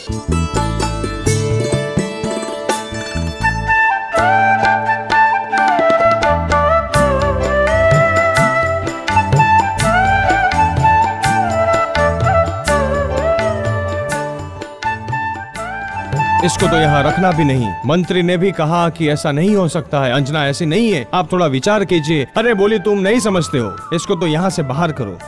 इसको तो यहाँ रखना भी नहीं। मंत्री ने भी कहा कि ऐसा नहीं हो सकता है, अंजना ऐसी नहीं है, आप थोड़ा विचार कीजिए। अरे बोली तुम नहीं समझते हो, इसको तो यहाँ से बाहर करो।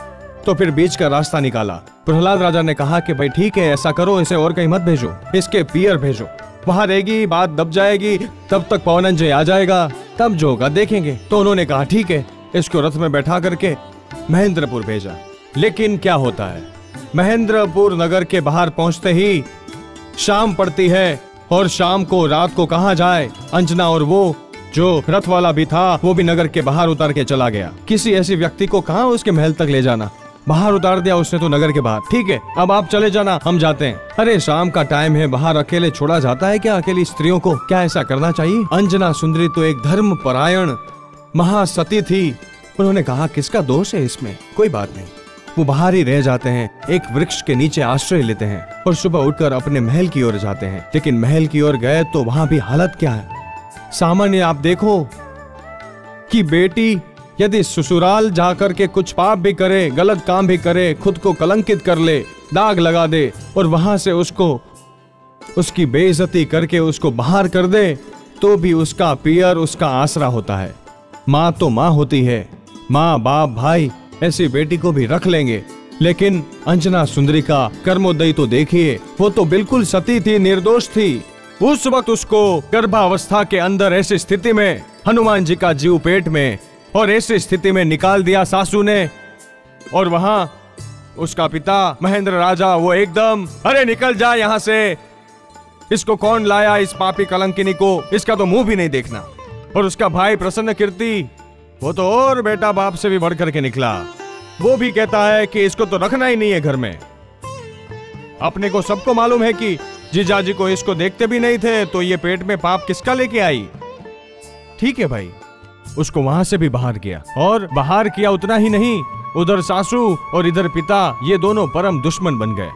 तो फिर बीच का रास्ता निकाला। प्रहलाद राजा ने कहा कि भाई ठीक है, ऐसा करो, इसे और कहीं मत भेजो, इसके पियर भेजो, वहां रहेगी, बात दब जाएगी, तब तक पवनंजय आ जाएगा, तब जो होगा देखेंगे। तो उन्होंने कहा ठीक है, इसको रथ में बैठा करके महेंद्रपुर भेजा। लेकिन क्या होता है, महेंद्रपुर नगर के बाहर पहुंचते ही शाम पड़ती है, और शाम को रात को कहां जाए। अंजना और वो जो रथ वाला भी था वो भी नगर के बाहर उतार के चला गया। किसी ऐसी व्यक्ति को कहां उसके महल तक ले जाना, बाहर उतार दिया उसने तो नगर के बाहर। ठीक है, अब आप चले जाना, हम जाते हैं। अरे शाम का टाइम है, बाहर अकेले छोड़ा जाता है क्या अकेली स्त्रियों को? क्या ऐसा करना चाहिए? अंजना सुंदरी तो एक धर्म परायण महासती थी। उन्होंने कहा किसका दोष है इसमें, कोई बात नहीं। वो बाहर ही रह जाते हैं, एक वृक्ष के नीचे आश्रय लेते हैं और सुबह उठकर अपने महल की ओर जाते हैं। लेकिन महल की ओर गए तो वहां भी हालत क्या है। सामान्य आप देखो कि बेटी यदि ससुराल जाकर के कुछ पाप भी करे, गलत काम भी करे, खुद को कलंकित कर ले, दाग लगा दे और वहां से उसको उसकी बेइज्जती करके उसको बाहर कर दे, तो भी उसका पियर उसका आसरा होता है। माँ तो माँ होती है, माँ बाप भाई ऐसी बेटी को भी रख लेंगे। लेकिन अंजना सुंदरी का कर्मोदय तो देखिए, वो तो बिल्कुल सती थी, निर्दोष थी। उस वक्त उसको गर्भावस्था के अंदर ऐसी स्थिति में हनुमान जी का जीव पेट में, और ऐसी स्थिति में निकाल दिया सासू ने। और वहां उसका पिता महेंद्र राजा वो एकदम, अरे निकल जा यहां से, इसको कौन लाया इस पापी कलंकिनी को, इसका तो मुंह भी नहीं देखना। और उसका भाई प्रसन्न कीर्ति वो तो और बेटा बाप से भी बढ़ करके निकला। वो भी कहता है कि इसको तो रखना ही नहीं है घर में। अपने को सबको मालूम है कि जीजाजी को इसको देखते भी नहीं थे, तो ये पेट में पाप किसका लेके आई। ठीक है भाई, उसको वहां से भी बाहर किया, और बाहर किया उतना ही नहीं, उधर सासू और इधर पिता ये दोनों परम दुश्मन बन गए।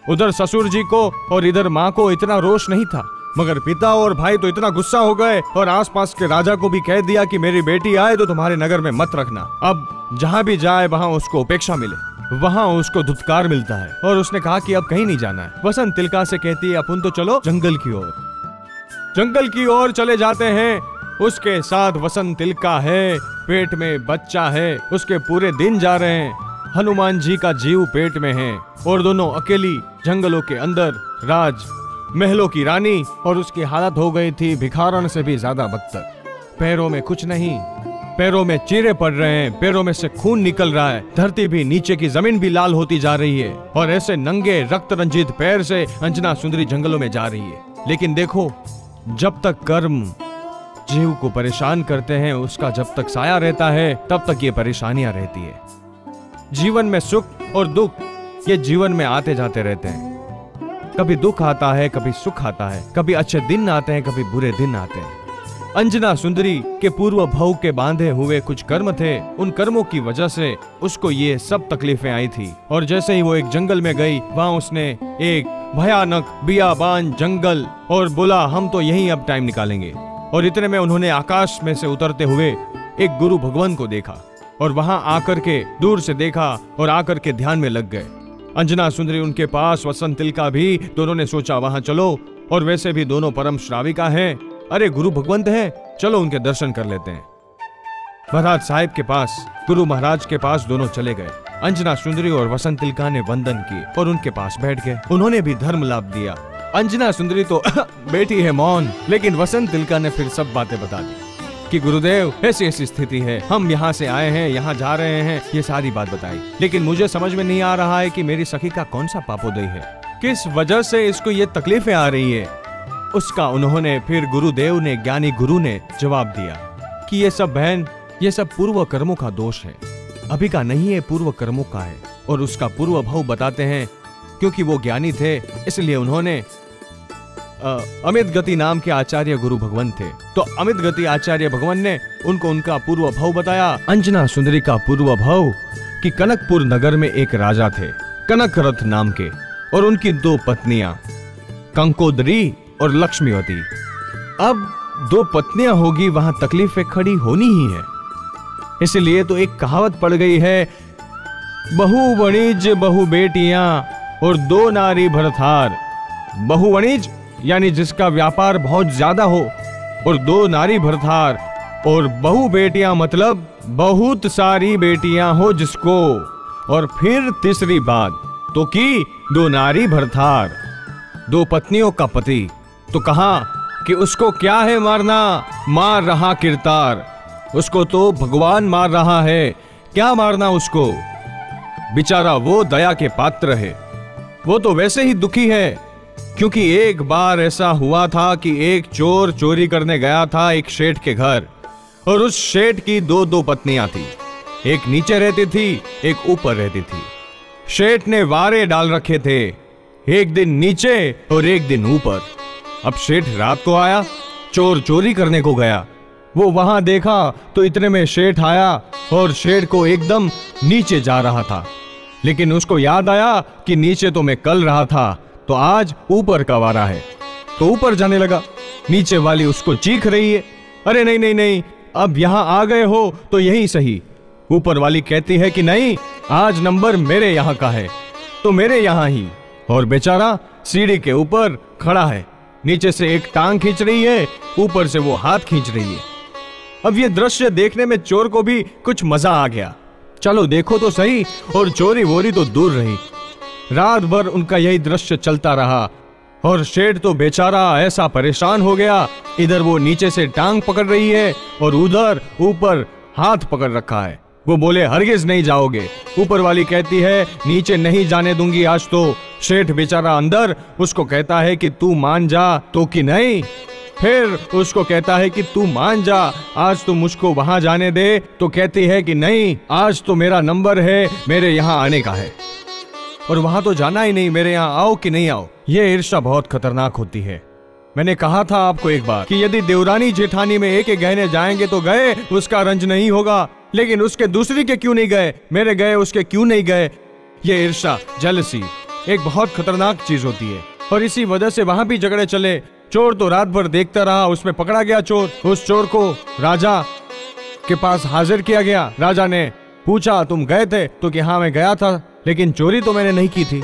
उधर ससुर जी को और इधर माँ को इतना रोष नहीं था, मगर पिता और भाई तो इतना गुस्सा हो गए और आसपास के राजा को भी कह दिया कि मेरी बेटी आए तो तुम्हारे नगर में मत रखना। अब जहां भी जाए वहां उसको उपेक्षा मिले, वहां उसको धुतकार मिलता है। और उसने कहा कि अब कहीं नहीं जाना है। वसंत तिलका से कहती है अपन तो चलो जंगल की ओर। जंगल की ओर चले जाते हैं। उसके साथ वसंत तिलका है, पेट में बच्चा है, उसके पूरे दिन जा रहे हैं। हनुमान जी का जीव पेट में है और दोनों अकेली जंगलों के अंदर राज महलों की रानी, और उसकी हालत हो गई थी भिखारन से भी ज्यादा बदतर। पैरों में कुछ नहीं, पैरों में चीरे पड़ रहे हैं, पैरों में से खून निकल रहा है, धरती भी नीचे की जमीन भी लाल होती जा रही है, और ऐसे नंगे रक्त रंजित पैर से अंजना सुंदरी जंगलों में जा रही है। लेकिन देखो, जब तक कर्म जीव को परेशान करते हैं, उसका जब तक साया रहता है तब तक ये परेशानियां रहती है। जीवन में सुख और दुख ये जीवन में आते जाते रहते हैं। कभी दुख आता है, कभी सुख आता है, कभी अच्छे दिन आते हैं, कभी बुरे दिन आते हैं। अंजना सुंदरी के पूर्व भव के बांधे हुए कुछ कर्म थे, उन कर्मों की वजह से उसको ये सब तकलीफें आई थी। और जैसे ही वो एक जंगल में गई, वहां उसने एक भयानक बियाबान जंगल, और बोला हम तो यहीं अब टाइम निकालेंगे। और इतने में उन्होंने आकाश में से उतरते हुए एक गुरु भगवान को देखा, और वहां आकर के दूर से देखा और आकर के ध्यान में लग गए। अंजना सुंदरी उनके पास, वसंत तिलका भी, दोनों ने सोचा वहां चलो। और वैसे भी दोनों परम श्राविका हैं, अरे गुरु भगवंत हैं, चलो उनके दर्शन कर लेते हैं। महाराज साहिब के पास, गुरु महाराज के पास दोनों चले गए। अंजना सुंदरी और वसंत तिलका ने वंदन किए और उनके पास बैठ गए। उन्होंने भी धर्म लाभ दिया। अंजना सुंदरी तो बैठी है मौन, लेकिन वसंत तिलका ने फिर सब बातें बता दी कि गुरुदेव ऐसी ऐसी स्थिति है, हम यहाँ से आए हैं, यहाँ जा रहे हैं, ये सारी बात बताई। लेकिन मुझे समझ में नहीं आ रहा है कि मेरी सखी का कौन सा पापोदय है, किस वजह से इसको ये तकलीफें आ रही है। उसका उन्होंने फिर गुरुदेव ने, ज्ञानी गुरु ने जवाब दिया कि ये सब बहन, ये सब पूर्व कर्मों का दोष है, अभी का नहीं है, पूर्व कर्मों का है। और उसका पूर्व भाव बताते हैं, क्योंकि वो ज्ञानी थे इसलिए उन्होंने अमित गति नाम के आचार्य गुरु भगवान थे, तो अमित गति आचार्य भगवान ने उनको उनका पूर्व भाव बताया। अंजना सुंदरी का पूर्व भाव कि कनकपुर नगर में एक राजा थे, कनक रथ नाम के, और उनकी 2 पत्नियां, कंकोदरी और लक्ष्मीवती। अब 2 पत्नियां होगी, वहां तकलीफें खड़ी होनी ही है। इसलिए तो एक कहावत पड़ गई है, बहु वणिज बहु बेटियां और 2 नारी भरथार। बहु वणिज यानी जिसका व्यापार बहुत ज्यादा हो, और 2 नारी भरथार, और बहु बेटियां मतलब बहुत सारी बेटियां हो जिसको। और फिर तीसरी बात तो की 2 नारी भरथार, 2 पत्नियों का पति। तो कहा कि उसको क्या है मारना, मार रहा किरतार, उसको तो भगवान मार रहा है, क्या मारना उसको, बेचारा वो दया के पात्र है। वो तो वैसे ही दुखी है, क्योंकि एक बार ऐसा हुआ था कि एक चोर चोरी करने गया था एक शेठ के घर, और उस शेठ की 2 पत्नियां थी। एक नीचे रहती थी, एक ऊपर रहती थी। शेठ ने वारे डाल रखे थे, एक दिन नीचे और एक दिन ऊपर। अब शेठ रात को आया, चोर चोरी करने को गया। वो वहां देखा तो इतने में शेठ आया और शेठ को एकदम नीचे जा रहा था। लेकिन उसको याद आया कि नीचे तो मैं कल रहा था, तो आज ऊपर का वारा है, तो ऊपर जाने लगा। नीचे वाली उसको चीख रही है, अरे नहीं नहीं नहीं, अब यहां आ गए हो तो यही सही। ऊपर वाली कहती है कि नहीं, आज नंबर मेरे यहां का है, तो मेरे यहां ही। और बेचारा सीढ़ी के ऊपर खड़ा है, नीचे से एक टांग खींच रही है, ऊपर से वो हाथ खींच रही है। अब ये दृश्य देखने में चोर को भी कुछ मजा आ गया, चलो देखो तो सही, और चोरी वोरी तो दूर रही। रात भर उनका यही दृश्य चलता रहा, और शेठ तो बेचारा ऐसा परेशान हो गया, इधर वो नीचे से टांग पकड़ रही है और उधर ऊपर हाथ पकड़ रखा है। वो बोले हरगिज नहीं जाओगे। ऊपर वाली कहती है नीचे नहीं जाने दूंगी आज तो। शेठ बेचारा अंदर उसको कहता है कि तू मान जा, तो कि नहीं। फिर उसको कहता है कि तू मान जा, आज तो मुझको वहां जाने दे, तो कहती है कि नहीं, आज तो मेरा नंबर है, मेरे यहाँ आने का है, और वहां तो जाना ही नहीं, मेरे यहाँ आओ कि नहीं आओ। ये ईर्ष्या बहुत खतरनाक होती है। मैंने कहा था आपको एक बार कि यदि देवरानी जेठानी में एक गहने जाएंगे तो गए, उसका रंज नहीं होगा, लेकिन उसके दूसरी के क्यों नहीं गए, मेरे गए उसके क्यों नहीं गए। ये ईर्ष्या, जेलसी एक बहुत खतरनाक चीज होती है, और इसी वजह से वहां भी झगड़े चले। चोर तो रात भर देखता रहा, उसमें पकड़ा गया चोर। उस चोर को राजा के पास हाजिर किया गया। राजा ने पूछा तुम गए थे, तो कि हाँ मैं गया था, लेकिन चोरी तो मैंने नहीं की थी।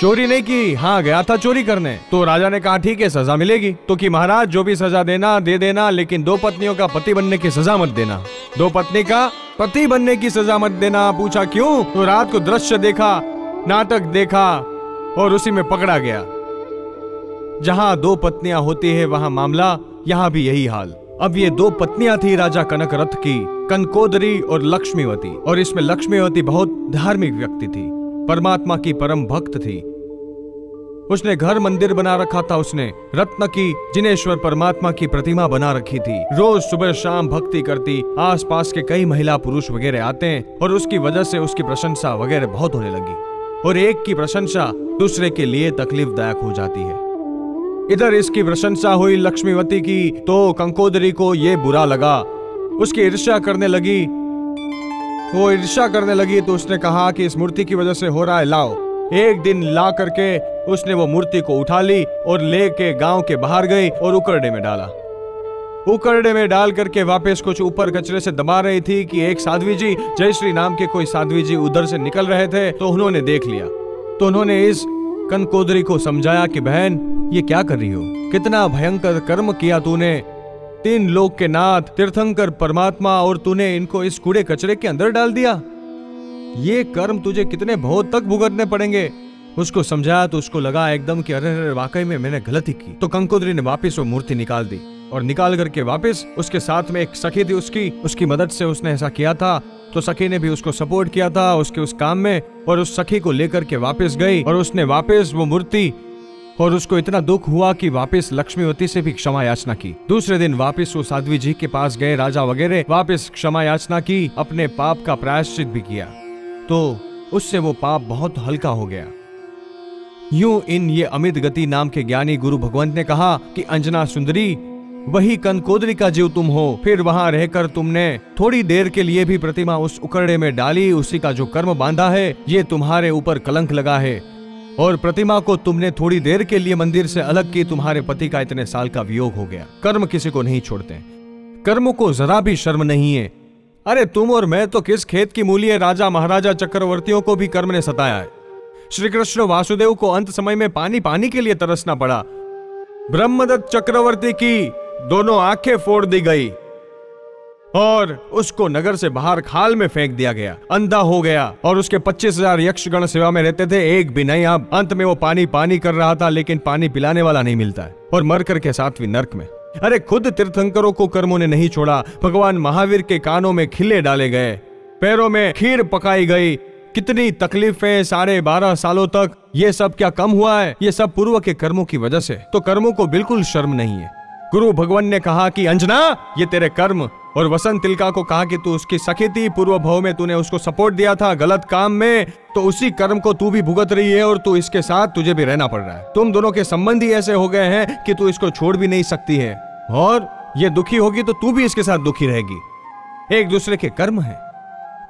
चोरी नहीं की, हाँ गया था चोरी करने। तो राजा ने कहा ठीक है, सजा मिलेगी। तो कि महाराज जो भी सजा देना दे देना, लेकिन 2 पत्नियों का पति बनने की सजा मत देना, 2 पत्नी का पति बनने की सजा मत देना। पूछा क्यों? तो रात को दृश्य देखा, नाटक देखा, और उसी में पकड़ा गया। जहां 2 पत्नियां होती है वहां मामला, यहां भी यही हाल। अब ये 2 पत्नियां थी राजा कनक रथ की, कंकोदरी और लक्ष्मीवती। और इसमें लक्ष्मीवती बहुत धार्मिक व्यक्ति थी, परमात्मा की परम भक्त थी। उसने घर मंदिर बना रखा था, उसने रत्न की जिनेश्वर परमात्मा की प्रतिमा बना रखी थी। रोज सुबह शाम भक्ति करती, आसपास के कई महिला पुरुष वगैरह आते हैं, और उसकी वजह से उसकी प्रशंसा वगैरह बहुत होने लगी। और एक की प्रशंसा दूसरे के लिए तकलीफदायक हो जाती है। इधर इसकी प्रशंसा हुई लक्ष्मीवती की, तो कंकोदरी को ये बुरा लगा, उसकी ईर्ष्या करने लगी। वो ईर्ष्या करने लगी तो उसने कहा कि इस मूर्ति की वजह से हो रहा है, लाओ। एक दिन ला करके उसने वो मूर्ति को उठा ली और लेके गांव के बाहर गई और उकरडे में डाला। उकरडे में डाल करके वापस कुछ ऊपर कचरे से दबा रही थी कि एक साध्वी जी, जयश्री नाम के कोई साध्वी जी उधर से निकल रहे थे, तो उन्होंने देख लिया। तो उन्होंने इस कंकोदरी को समझाया कि बहन ये क्या कर रही हो, कितना भयंकर कर्म किया तूने, 3 लोक के नाथ तीर्थंकर परमात्मा, और तूने इनको इस कूड़े कचरे के अंदर डाल दिया। ये कर्म तुझे कितने बहुत तक भुगतने पड़ेंगे। उसको समझाया तो उसको लगा एकदम कि अरे वाकई में मैंने गलती की। तो कंकोदरी ने वापस वो मूर्ति निकाल दी, और निकाल करके वापस उसके साथ में एक सखी थी उसकी मदद से उसने ऐसा किया था। तो सखी ने भी उसको सपोर्ट किया था उसके उस काम में, और उस सखी को लेकर के वापस गई, और उसने वापस वो मूर्ति, और उसको इतना दुख हुआ कि वापस लक्ष्मीवती से भी क्षमा याचना की। दूसरे दिन वापस वो साध्वी जी के पास गए, राजा वगैरह, वापस क्षमा याचना की, अपने पाप का प्रायश्चित भी किया, तो उससे वो पाप बहुत हल्का हो गया। यूं इन ये अमित गति नाम के ज्ञानी गुरु भगवंत ने कहा कि अंजना सुंदरी, वही कंकोदरी का जीव तुम हो। फिर वहां रहकर तुमने थोड़ी देर के लिए भी प्रतिमा उस उकरडे में डाली, उसी का जो कर्म बांधा है, ये तुम्हारे ऊपर कलंक लगा है। और प्रतिमा को तुमने थोड़ी देर के लिए मंदिर से अलग की। तुम्हारे पति का इतने साल का वियोग हो गया। कर्म किसी को नहीं छोड़ते, कर्मों को जरा भी शर्म नहीं है। अरे तुम और मैं तो किस खेत की मूली है, राजा महाराजा चक्रवर्तियों को भी कर्म ने सताया है। श्री कृष्ण वासुदेव को अंत समय में पानी पानी के लिए तरसना पड़ा। ब्रह्मदत्त चक्रवर्ती की दोनों आंखें फोड़ दी गई और उसको नगर से बाहर खाल में फेंक दिया गया। अंधा हो गया और उसके 25,000 यक्षगण सेवा में रहते थे, एक भी नहीं। अब अंत में वो पानी पानी कर रहा था, लेकिन पानी पिलाने वाला नहीं मिलता है और मरकर के 7वीं नरक में। अरे खुद तीर्थंकरों को कर्मों ने नहीं छोड़ा। भगवान महावीर के कानों में खिले डाले गए, पैरों में खीर पकाई गई। कितनी तकलीफें 12.5 सालों तक। ये सब क्या कम हुआ है? ये सब पूर्व के कर्मों की वजह से। तो कर्मों को बिल्कुल शर्म नहीं है। गुरु भगवान ने कहा कि अंजना ये तेरे कर्म, और वसंत तिलका को कहा कि तू उसकी सखी थी, पूर्व भव में तूने उसको सपोर्ट दिया था गलत काम में, तो उसी कर्म को तू भी भुगत रही है और तू इसके साथ तुझे भी रहना पड़ रहा है। तुम दोनों के संबंध ही ऐसे हो गए हैं कि तू इसको छोड़ भी नहीं सकती है, और ये दुखी होगी तो तू भी इसके साथ दुखी रहेगी। एक दूसरे के कर्म है।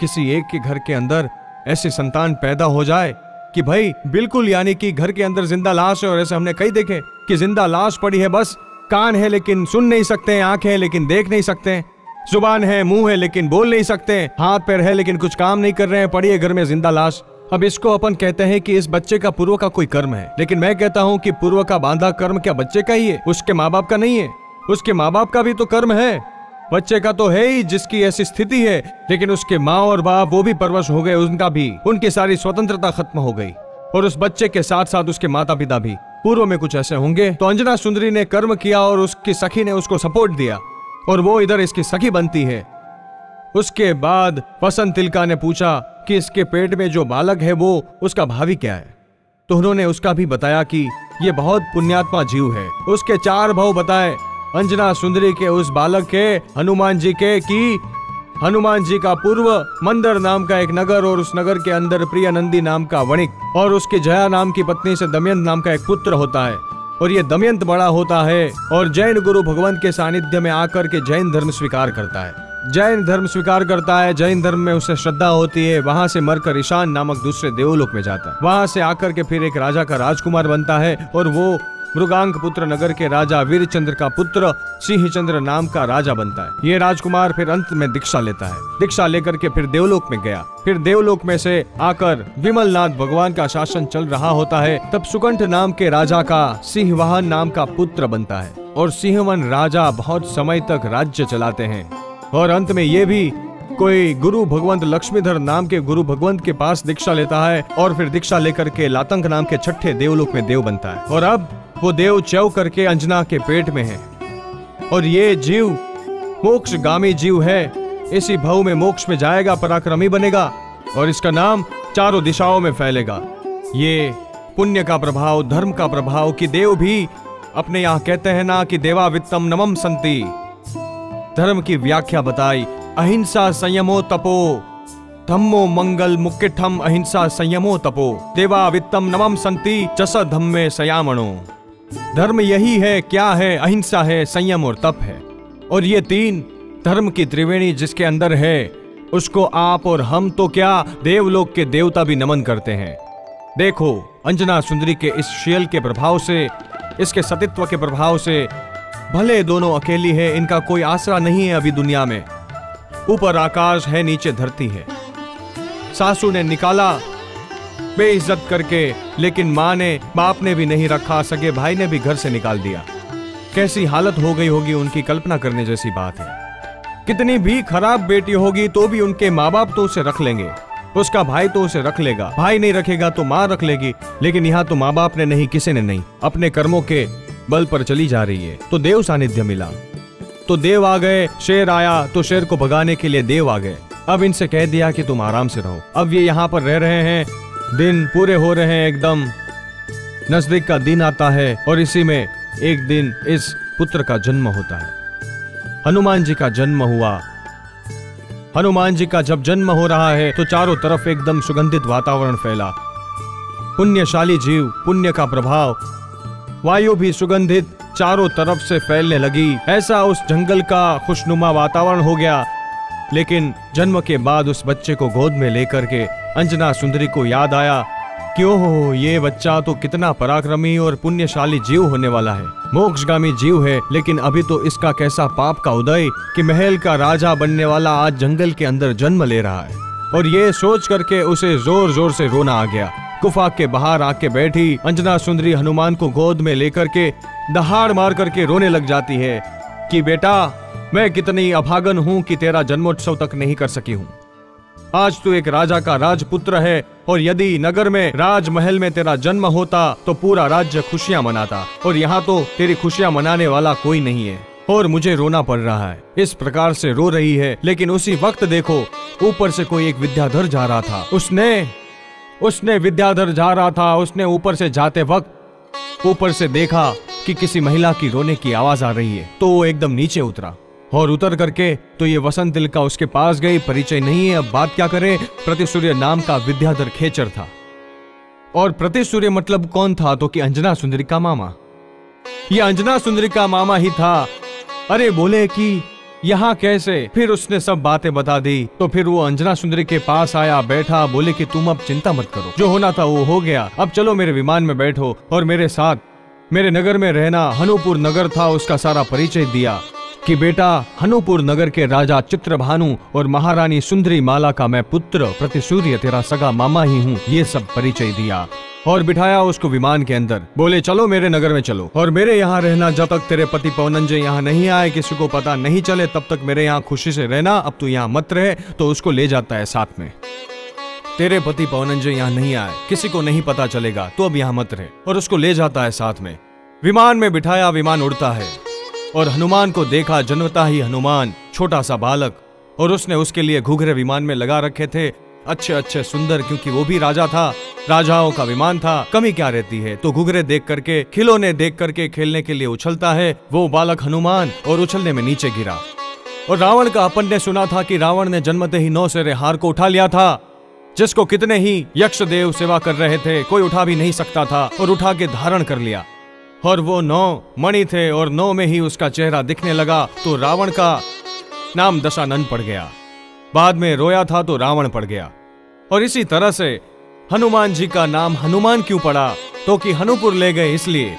किसी एक के घर के अंदर ऐसी संतान पैदा हो जाए कि भाई बिल्कुल, यानी कि घर के अंदर जिंदा लाश है, और ऐसे हमने कई देखे कि जिंदा लाश पड़ी है, बस कान है लेकिन सुन नहीं सकते, आंखें है लेकिन देख नहीं सकते, जुबान है, मुंह है लेकिन बोल नहीं सकते, हाथ पैर है लेकिन कुछ काम नहीं कर रहे हैं, पड़ी है घर में जिंदा लाश। अब इसको अपन कहते हैं कि इस बच्चे का पूर्व का कोई कर्म है, लेकिन मैं कहता हूं कि पूर्व का बांधा कर्म क्या बच्चे का ही है? उसके माँ बाप का नहीं है। उसके माँ बाप का भी तो कर्म है, बच्चे का तो है ही जिसकी ऐसी स्थिति है, लेकिन उसके माँ और बाप वो भी परवश हो गए, उनका भी, उनकी सारी स्वतंत्रता खत्म हो गई, और उस बच्चे के साथ साथ उसके माता पिता भी पूर्व में कुछ ऐसे होंगे। तो अंजना सुंदरी ने कर्म किया और उसकी सखी ने उसको सपोर्ट दिया, और वो इधर इसकी सखी बनती है। उसके बाद वसंत तिलका ने पूछा कि इसके पेट में जो बालक है वो उसका भावी क्या है, तो उन्होंने उसका भी बताया कि ये बहुत पुण्यात्मा जीव है। उसके 4 भाव बताए, अंजना सुंदरी के उस बालक के, हनुमान जी के, कि हनुमान जी का पूर्व मंदर नाम का एक नगर, और उस नगर के अंदर प्रियनंदी नाम का वणिक, और उसकी जया नाम की पत्नी से दमयंत नाम का एक पुत्र होता है, और ये दमयंत बड़ा होता है और जैन गुरु भगवान के सानिध्य में आकर के जैन धर्म स्वीकार करता है। जैन धर्म स्वीकार करता है, जैन धर्म में उसे श्रद्धा होती है। वहां से मरकर ईशान नामक दूसरे देवलोक में जाता है। वहां से आकर के फिर एक राजा का राजकुमार बनता है, और वो मृगांक पुत्र नगर के राजा वीरचंद्र का पुत्र सिंहचंद्र नाम का राजा बनता है। ये राजकुमार फिर अंत में दीक्षा लेता है। दीक्षा लेकर के फिर देवलोक में गया। फिर देवलोक में से आकर विमलनाथ भगवान का शासन चल रहा होता है। तब सुकंठ नाम के राजा का सिंहवाहन नाम का पुत्र बनता है, और सिंहवन राजा बहुत समय तक राज्य चलाते हैं। और अंत में ये भी कोई गुरु भगवंत लक्ष्मीधर नाम के गुरु भगवंत के पास दीक्षा लेता है, और फिर दीक्षा लेकर के लातंक नाम के 6ठे देवलोक में देव बनता है। और अब वो देव चौ करके अंजना के पेट में है, और ये जीव मोक्षगामी जीव है। इसी भव में मोक्ष में जाएगा, पराक्रमी बनेगा, और इसका नाम चारों दिशाओं में फैलेगा। ये पुण्य का प्रभाव, धर्म का प्रभाव, कि देव भी अपने यहाँ कहते हैं ना कि देवा वित्तम नमम संति। धर्म की व्याख्या बताई, अहिंसा संयमो तपो, धम्मो मंगल मुक्किठम अहिंसा संयमो तपो, देवा वित्तम नमम संति चस धम्मे सयामणो। धर्म यही है, क्या है? अहिंसा है, संयम और तप है। और ये 3 धर्म की त्रिवेणी जिसके अंदर है, उसको आप और हम तो क्या, देवलोक के देवता भी नमन करते हैं। देखो अंजना सुंदरी के इस शील के प्रभाव से, इसके सतीत्व के प्रभाव से, भले दोनों अकेली है, इनका कोई आसरा नहीं है अभी दुनिया में। ऊपर आकाश है, नीचे धरती है। सासू ने निकाला बेइज्जत करके, लेकिन माँ ने, बाप ने भी नहीं रखा, सगे भाई ने भी घर से निकाल दिया। कैसी हालत हो गई होगी उनकी, कल्पना करने जैसी बात है। कितनी भी खराब बेटी होगी तो भी उनके माँ बाप तो उसे रख लेंगे, उसका भाई तो उसे रख लेगा, भाई नहीं रखेगा तो माँ रख लेगी। लेकिन यहाँ तो माँ बाप ने नहीं, किसी ने नहीं, अपने कर्मों के बल पर चली जा रही है। तो देव सानिध्य मिला, तो देव आ गए। शेर आया तो शेर को भगाने के लिए देव आ गए। अब इनसे कह दिया कि तुम आराम से रहो। अब ये यहाँ पर रह रहे हैं, दिन पूरे हो रहे हैं, एकदम नजदीक का दिन आता है, और इसी में एक दिन इस पुत्र का जन्म होता है। हनुमान जी का जन्म हुआ। हनुमान जी का जब जन्म हो रहा है तो चारों तरफ एकदम सुगंधित वातावरण फैला। पुण्यशाली जीव, पुण्य का प्रभाव, वायु भी सुगंधित चारों तरफ से फैलने लगी। ऐसा उस जंगल का खुशनुमा वातावरण हो गया। लेकिन जन्म के बाद उस बच्चे को गोद में लेकर के अंजना सुंदरी को याद आया क्यों हो, ये बच्चा तो कितना पराक्रमी और पुण्यशाली जीव होने वाला है, मोक्षगामी जीव है, लेकिन अभी तो इसका कैसा पाप का उदय कि महल का राजा बनने वाला आज जंगल के अंदर जन्म ले रहा है। और ये सोच करके उसे जोर जोर से रोना आ गया। गुफा के बाहर आके बैठी अंजना सुंदरी हनुमान को गोद में लेकर के दहाड़ मार करके रोने लग जाती है कि बेटा, मैं कितनी अभागन हूं कि तेरा जन्मोत्सव तक नहीं कर सकी हूं। आज तू एक राजा का राजपुत्र है, और यदि नगर में राजमहल में तेरा जन्म होता तो पूरा राज्य खुशियां मनाता, और यहाँ तो तेरी खुशियां मनाने वाला कोई नहीं है और मुझे रोना पड़ रहा है। इस प्रकार से रो रही है, लेकिन उसी वक्त देखो ऊपर से कोई एक विद्याधर जा रहा था। उसने विद्याधर जा रहा था, उसने ऊपर से जाते वक्त ऊपर से देखा कि किसी महिला की रोने की आवाज आ रही है, तो वो एकदम नीचे उतरा और उतर करके तो ये वसंत तिलका उसके पास गई। परिचय नहीं है, अब बात क्या करे। प्रतिसूर्य नाम का विद्याधर खेचर था, और प्रतिसूर्य मतलब कौन था, तो कि अंजना सुंदरी का मामा। ये अंजना सुंदरी का मामा ही था। अरे बोले कि यहाँ कैसे, फिर उसने सब बातें बता दी। तो फिर वो अंजना सुंदरी के पास आया, बैठा, बोले कि तुम अब चिंता मत करो, जो होना था वो हो गया, अब चलो मेरे विमान में बैठो और मेरे साथ मेरे नगर में रहना। हनुपुर नगर था, उसका सारा परिचय दिया कि बेटा, हनुपुर नगर के राजा चित्रभानु और महारानी सुंदरी माला का मैं पुत्र प्रतिसूर्य तेरा सगा मामा ही हूँ, ये सब परिचय दिया और बिठाया उसको विमान के अंदर। बोले चलो मेरे नगर में चलो और मेरे यहाँ रहना, जब तक तेरे पति पवनंजय यहाँ नहीं आए, किसी को पता नहीं चले, तब तक मेरे यहाँ खुशी से रहना। अब तू यहाँ मत रहे। तो उसको ले जाता है साथ में। तेरे पति पवनंजय यहाँ नहीं आए, किसी को नहीं पता चलेगा, तो अब यहाँ मत रहे, और उसको ले जाता है साथ में। विमान में बिठाया, विमान उड़ता है और हनुमान को देखा, जन्मता ही हनुमान, छोटा सा बालक, और उसने उसके लिए घुघरे विमान में लगा रखे थे, अच्छे अच्छे सुंदर, क्योंकि वो भी राजा था, राजाओं का विमान था, कमी क्या रहती है। तो घुघरे देख करके, खिलौने देख करके खेलने के लिए उछलता है वो बालक हनुमान, और उछलने में नीचे गिरा। और रावण का अपन ने सुना था कि रावण ने जन्मते ही 9 सिरे हार को उठा लिया था, जिसको कितने ही यक्ष देव सेवा कर रहे थे, कोई उठा भी नहीं सकता था, और उठा के धारण कर लिया। और वो 9 मणि थे, और 9 में ही उसका चेहरा दिखने लगा, तो रावण का नाम दशानन पड़ गया। बाद में रोया था तो रावण पड़ गया। और इसी तरह से हनुमान जी का नाम हनुमान क्यों पड़ा, तो कि हनुपुर ले गए इसलिए।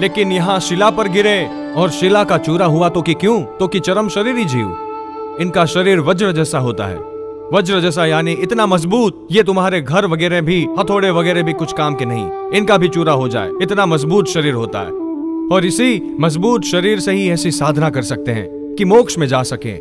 लेकिन यहाँ शिला पर गिरे और शिला का चूरा हुआ, तो कि क्यों, तो कि चरम शरीरी जीव, इनका शरीर वज्र जैसा होता है। वज्र जैसा यानी इतना मजबूत, ये तुम्हारे घर वगैरह भी, हथौड़े वगैरह भी कुछ काम के नहीं, इनका भी चूरा हो जाए, इतना मजबूत शरीर होता है। और इसी मजबूत शरीर से ही ऐसी साधना कर सकते हैं कि मोक्ष में जा सके।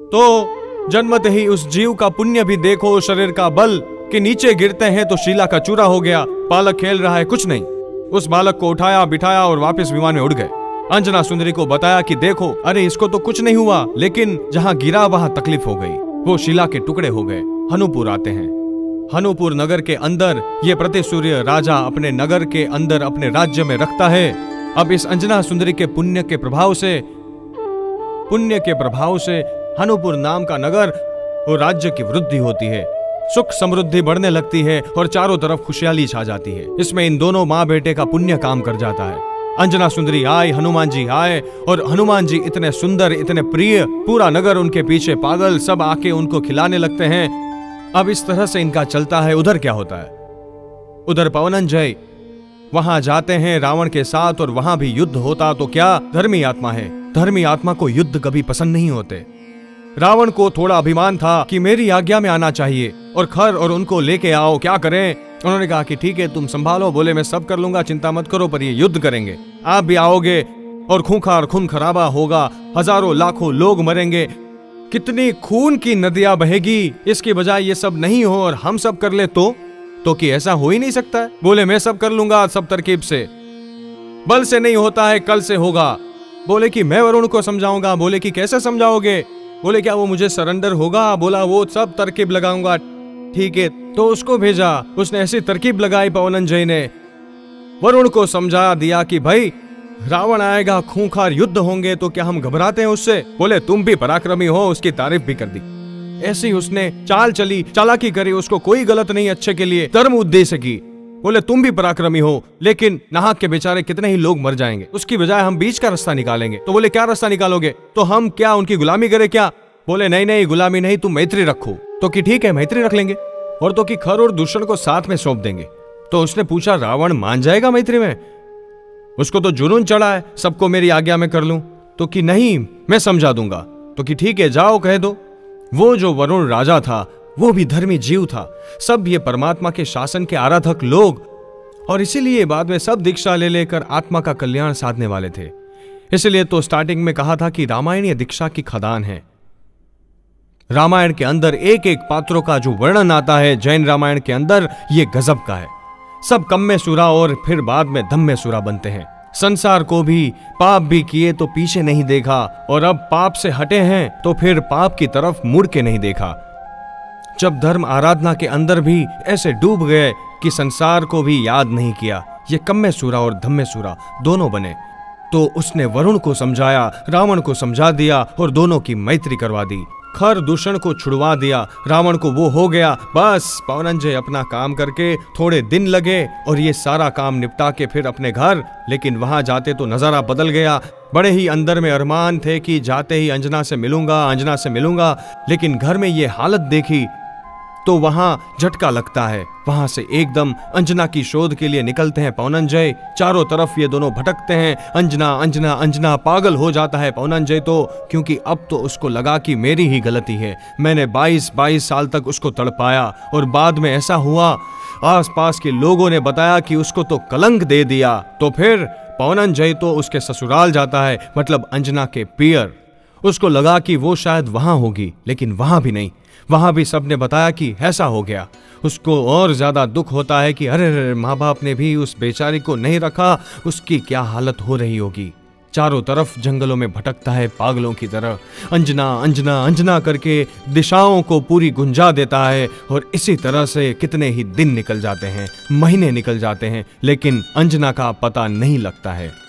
तो जन्मते ही उस जीव का पुण्य भी देखो, शरीर का बल कि नीचे गिरते हैं तो शीला का चूरा हो गया। बालक खेल रहा है, कुछ नहीं, उस बालक को उठाया, बिठाया और वापस विमान में उड़ गए। अंजना सुंदरी को बताया कि देखो, अरे इसको तो कुछ नहीं हुआ, लेकिन जहाँ गिरा वहां तकलीफ हो गई, वो शिला के टुकड़े हो गए। हनुपुर आते हैं। हनुपुर नगर के अंदर ये प्रतिसूर्य राजा अपने नगर के अंदर अपने राज्य में रखता है। अब इस अंजना सुंदरी के पुण्य के प्रभाव से हनुपुर नाम का नगर और राज्य की वृद्धि होती है, सुख समृद्धि बढ़ने लगती है और चारों तरफ खुशहाली छा जाती है। इसमें इन दोनों माँ बेटे का पुण्य काम कर जाता है। अंजना सुंदरी आई, हनुमान जी आए, और हनुमान जी इतने सुंदर, इतने प्रिय, पूरा नगर उनके पीछे पागल, सब आके उनको खिलाने लगते हैं। अब इस तरह से इनका चलता है। उधर क्या होता है, उधर पवनंजय वहां जाते हैं रावण के साथ, और वहां भी युद्ध होता। तो क्या, धर्मी आत्मा है, धर्मी आत्मा को युद्ध कभी पसंद नहीं होते। रावण को थोड़ा अभिमान था कि मेरी आज्ञा में आना चाहिए, और खर और उनको लेके आओ, क्या करें। उन्होंने कहा कि ठीक है तुम संभालो। बोले मैं सब कर लूंगा, चिंता मत करो, पर ये युद्ध करेंगे, आप भी आओगे और खूंखार खून खराबा होगा, हजारों लाखों लोग मरेंगे, कितनी खून की नदियां बहेगी। इसके बजाय ये सब नहीं हो और हम सब कर ले तो कि ऐसा हो ही नहीं सकता है। बोले मैं सब कर लूंगा, सब तरकीब से, बल से नहीं होता है, कल से होगा। बोले कि मैं वरुण को समझाऊंगा। बोले कि कैसे समझाओगे। बोले क्या वो मुझे सरेंडर होगा। बोला वो सब तरकीब लगाऊंगा। ठीक है, तो उसको भेजा, उसने ऐसी तरकीब लगाई पवनंजय ने, वरुण को समझा दिया कि भाई रावण आएगा, खूंखार युद्ध होंगे, तो क्या हम घबराते हैं उससे। बोले तुम भी पराक्रमी हो, उसकी तारीफ भी कर दी। ऐसी उसने चाल चली, चालाकी करी, उसको कोई गलत नहीं, अच्छे के लिए, धर्म उद्देश्य की। बोले तुम भी पराक्रमी हो, लेकिन नाहक के बेचारे कितने ही लोग मर जाएंगे, उसकी बजाय हम बीच का रास्ता निकालेंगे। तो बोले क्या रास्ता निकालोगे, तो हम क्या उनकी गुलामी करें क्या। बोले नहीं नहीं, गुलामी नहीं, तुम मैत्री रखो। तो कि ठीक है, मैत्री रख लेंगे, और तो कि खर और दूषण को साथ में सौंप देंगे। तो उसने पूछा, रावण मान जाएगा मैत्री में? उसको तो जुनून चढ़ा है सबको मेरी आज्ञा में कर लूं। तो कि नहीं, मैं समझा दूंगा। तो कि ठीक है, जाओ कह दो। वो जो वरुण राजा था वो भी धर्मी जीव था। सब ये परमात्मा के शासन के आराधक लोग, और इसीलिए बाद में सब दीक्षा ले लेकर आत्मा का कल्याण साधने वाले थे। इसलिए तो स्टार्टिंग में कहा था कि रामायण ये दीक्षा की खदान है। रामायण के अंदर एक एक पात्रों का जो वर्णन आता है, जैन रामायण के अंदर, ये गजब का है। सब कम्मे सुरा और फिर बाद में धम्मे सुरा बनते हैं। संसार को भी पाप भी किए तो पीछे नहीं देखा, और अब पाप से हटे हैं तो फिर पाप की तरफ मुड़ के नहीं देखा। जब धर्म आराधना के अंदर भी ऐसे डूब गए कि संसार को भी याद नहीं किया, ये कम्मे सूरा और धम्मे सूरा दोनों बने। तो उसने वरुण को समझाया, रावण को समझा दिया और दोनों की मैत्री करवा दी। खर दूषण को छुड़वा दिया। रावण को वो हो गया, बस पवनंजय अपना काम करके थोड़े दिन लगे और ये सारा काम निपटा के फिर अपने घर। लेकिन वहां जाते तो नजारा बदल गया। बड़े ही अंदर में अरमान थे कि जाते ही अंजना से मिलूंगा, अंजना से मिलूंगा। लेकिन घर में ये हालत देखी तो वहां झटका लगता है। वहां से एकदम अंजना की शोध के लिए निकलते हैं पवनंजय। चारों तरफ ये दोनों भटकते हैं, अंजना अंजना अंजना। पागल हो जाता है पवनंजय तो, क्योंकि अब तो उसको लगा कि मेरी ही गलती है। मैंने 22 साल तक उसको तड़पाया और बाद में ऐसा हुआ। आसपास के लोगों ने बताया कि उसको तो कलंक दे दिया। तो फिर पवनंजय तो उसके ससुराल जाता है, मतलब अंजना के पियर। उसको लगा कि वो शायद वहां होगी, लेकिन वहां भी नहीं। वहां भी सबने बताया कि ऐसा हो गया। उसको और ज्यादा दुख होता है कि अरे माँ बाप ने भी उस बेचारी को नहीं रखा, उसकी क्या हालत हो रही होगी। चारों तरफ जंगलों में भटकता है पागलों की तरह। अंजना अंजना अंजना करके दिशाओं को पूरी गुंजा देता है। और इसी तरह से कितने ही दिन निकल जाते हैं, महीने निकल जाते हैं, लेकिन अंजना का पता नहीं लगता है।